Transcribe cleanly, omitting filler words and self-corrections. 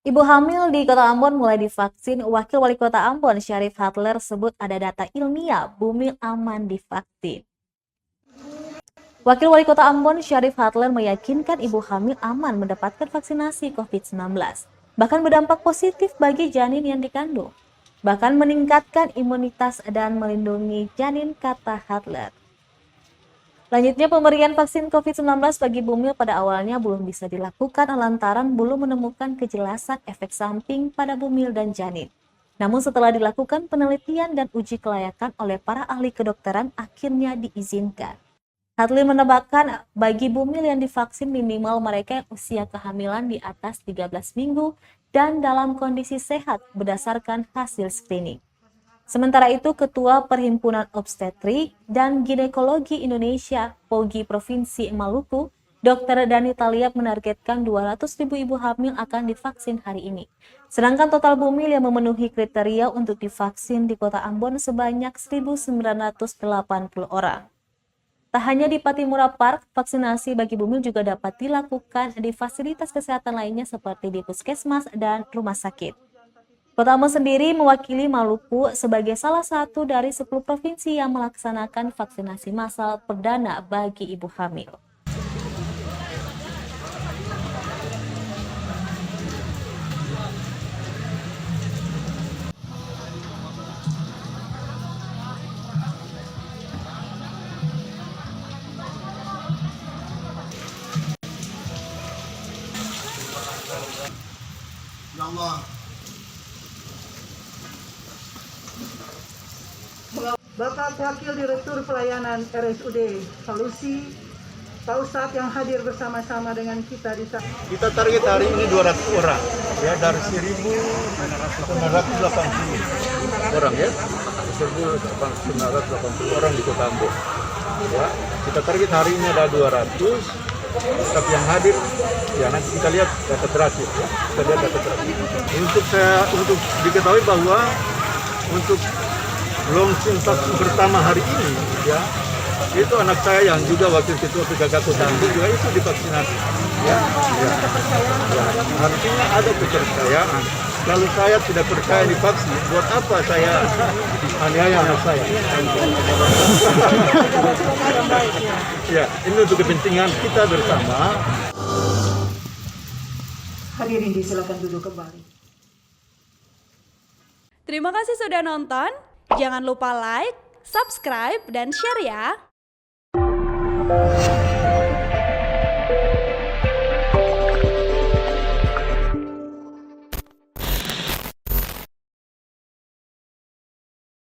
Ibu hamil di Kota Ambon mulai divaksin. Wakil Wali Kota Ambon, Syarif Hadler, sebut ada data ilmiah bumil aman divaksin. Wakil Wali Kota Ambon, Syarif Hadler, meyakinkan ibu hamil aman mendapatkan vaksinasi COVID-19. Bahkan berdampak positif bagi janin yang dikandung. Bahkan meningkatkan imunitas dan melindungi janin, kata Hadler. Lanjutnya, pemberian vaksin COVID-19 bagi bumil pada awalnya belum bisa dilakukan lantaran belum menemukan kejelasan efek samping pada bumil dan janin. Namun setelah dilakukan penelitian dan uji kelayakan oleh para ahli kedokteran, akhirnya diizinkan. Hadli menambahkan, bagi bumil yang divaksin minimal mereka yang usia kehamilan di atas 13 minggu dan dalam kondisi sehat berdasarkan hasil screening. Sementara itu, Ketua Perhimpunan Obstetrik dan Ginekologi Indonesia, POGI Provinsi Maluku, Dr. Dani Taliap menargetkan 200.000 ibu hamil akan divaksin hari ini. Sedangkan total bumil yang memenuhi kriteria untuk divaksin di Kota Ambon sebanyak 1.980 orang. Tak hanya di Patimura Park, vaksinasi bagi bumil juga dapat dilakukan di fasilitas kesehatan lainnya seperti di puskesmas dan rumah sakit. Kota Ambon sendiri mewakili Maluku sebagai salah satu dari 10 provinsi yang melaksanakan vaksinasi massal perdana bagi ibu hamil. Ya Allah. Bapak Wakil Direktur Pelayanan RSUD Salusi, Pak Ustadz yang hadir bersama-sama dengan kita di sana. Kita target hari ini 200 orang, ya, dari 1.980 orang, ya, 1.980 orang di Kota Ambon. Ya, kita target hari ini ada 200, tapi yang hadir, ya nanti kita lihat data terakhir, ya, kita lihat data terakhir. Untuk diketahui bahwa untuk launching vaksin pertama hari ini, ya, itu anak saya yang juga wakil ketua PKK Kota Ambon juga itu divaksinasi, ya. Artinya ada kepercayaan. Kalau saya tidak percaya divaksin, buat apa saya aniaya anak saya? Ya, ini untuk kepentingan kita bersama. Hadirin silakan duduk kembali. Terima kasih sudah nonton. Jangan lupa like, subscribe, dan share ya.